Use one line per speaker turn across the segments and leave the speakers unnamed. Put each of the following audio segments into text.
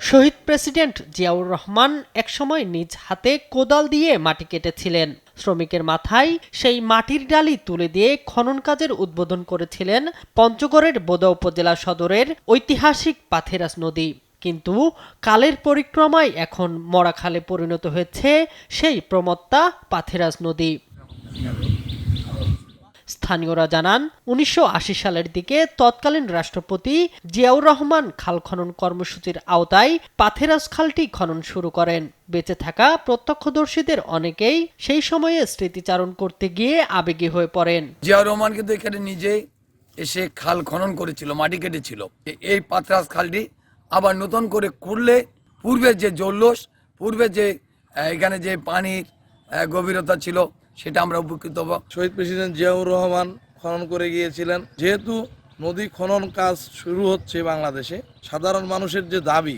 শহীদ president Ziaur Rahman একসময় নিজ হাতে কোদাল দিয়ে মাটি কেটেছিলেন। শ্রমিকের মাথায় সেই মাটির ডালি তুলে দিয়ে খনন কাজের উদ্বোধন করেছিলেন পঞ্চগড়ের বোদা উপজেলা সদরের ঐতিহাসিক পাথেরাস নদী। কিন্তু কালের পরিক্রমায় এখন মরাখালে পরিণত হয়েছে সেই প্রমত্তা পাথেরাস নদী। স্থানীয়রা জানান ১৯৮০ সালের দিকে তৎকালীন রাষ্ট্রপতি জিয়াউর রহমান খাল খনন কর্মসূচির আওতায় পাথেরাস খালটি খনন শুরু করেন। বেঁচে থাকা প্রত্যক্ষদর্শীদের অনেকেই সেই সময়ে স্মৃতিচারণ করতে গিয়ে আবেগী হয়ে পড়েন।
জিয়াউর রহমান কিন্তু এখানে নিজে এসে খাল খনন করেছিল, মাটি কেটেছিল। এই পাথেরাস খালটি আবার নতুন করে খুললে পূর্বের যে জল্লোষ, পূর্বে যে এখানে যে পানির গভীরতা ছিল সেটা আমরা উপকৃত হব।
শহীদ প্রেসিডেন্ট জিয়াউর রহমান খনন করে গিয়েছিলেন। যেহেতু নদী খনন কাজ শুরু হচ্ছে বাংলাদেশে, সাধারণ মানুষের যে দাবি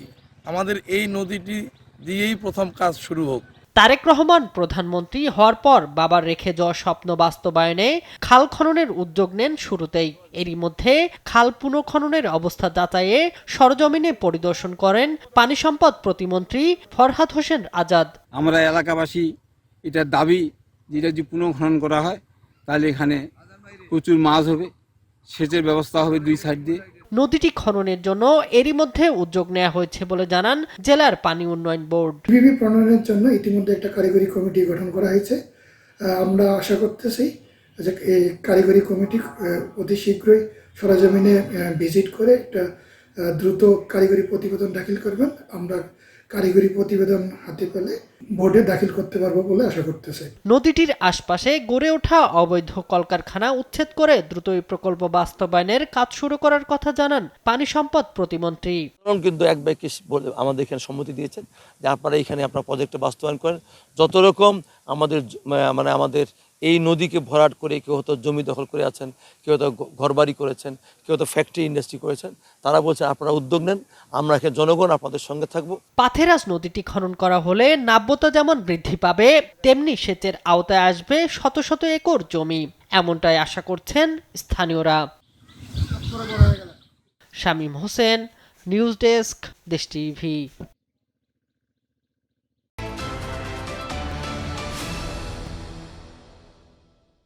আমাদের এই নদীটি দিয়েই প্রথম কাজ শুরু হোক।
তারেক রহমান প্রধানমন্ত্রী হওয়ার পর বাবার রেখে যাওয়া স্বপ্ন বাস্তবায়নে খাল খননের উদ্যোগ নেন শুরুতেই। এরই মধ্যে খাল পুনঃখননের অবস্থা যাচাইয়ে সরজমিনে পরিদর্শন করেন পানি সম্পদ প্রতিমন্ত্রী ফরহাদ হোসেন আজাদ।
আমরা এলাকাবাসী এটার দাবি যেটা যদি পুনঃখনন করা হয় তাহলে এখানে প্রচুর মাছ হবে, সেচের ব্যবস্থা হবে দুই সাইড দিয়ে।
নদীটি খননের জন্য এরই মধ্যে উদ্যোগ নেওয়া হয়েছে বলে জানান জেলার পানি উন্নয়ন বোর্ড।
ডিপিপি প্রণয়নের জন্য ইতিমধ্যে একটা কারিগরি কমিটি গঠন করা হয়েছে। আমরা আশা করতেছি যে এই কারিগরি কমিটি অতি শীঘ্রই সরজমিনে ভিজিট করে একটা দ্রুত কারিগরি প্রতিবেদন দাখিল করবেন। আমরা কারিগরি প্রতিবেদন হাতে পেলে বোর্ডে দাখিল করতে পারবো বলে আশা করতেছে।
নদীটির আশপাশে গড়ে ওঠা অবৈধ কলকারখানা উচ্ছেদ করে দ্রুত এই প্রকল্প বাস্তবায়নের কাজ শুরু করার কথা জানান পানি সম্পদ প্রতিমন্ত্রী।
কিন্তু এক ব্যক্তি বলে আমাদের এখানে সম্মতি দিয়েছেন যে আপনারা এখানে আপনার প্রজেক্টে বাস্তবায়ন করেন। যত রকম আমাদের এই নদীকে ভরাট করে কেউ হয়তো জমি দখল করে আছেন, কেউ হয়তো ঘরবাড়ি করেছেন, কেউ হয়তো ফ্যাক্টরি ইন্ডাস্ট্রি করেছেন, তারা বলছে আপনারা উদ্যোগ নেন, আমরা এখানে জনগণ আপনাদের সঙ্গে থাকবো।
পাথেরাস নদীটি খনন করা হলে নাব্যতা যেমন বৃদ্ধি পাবে, তেমনি সেচের আওতায় আসবে শত শত একর জমি, এমনটাই আশা করছেন স্থানীয়রা। শামীম হোসেন, নিউজ ডেস্ক, দেশ টিভি।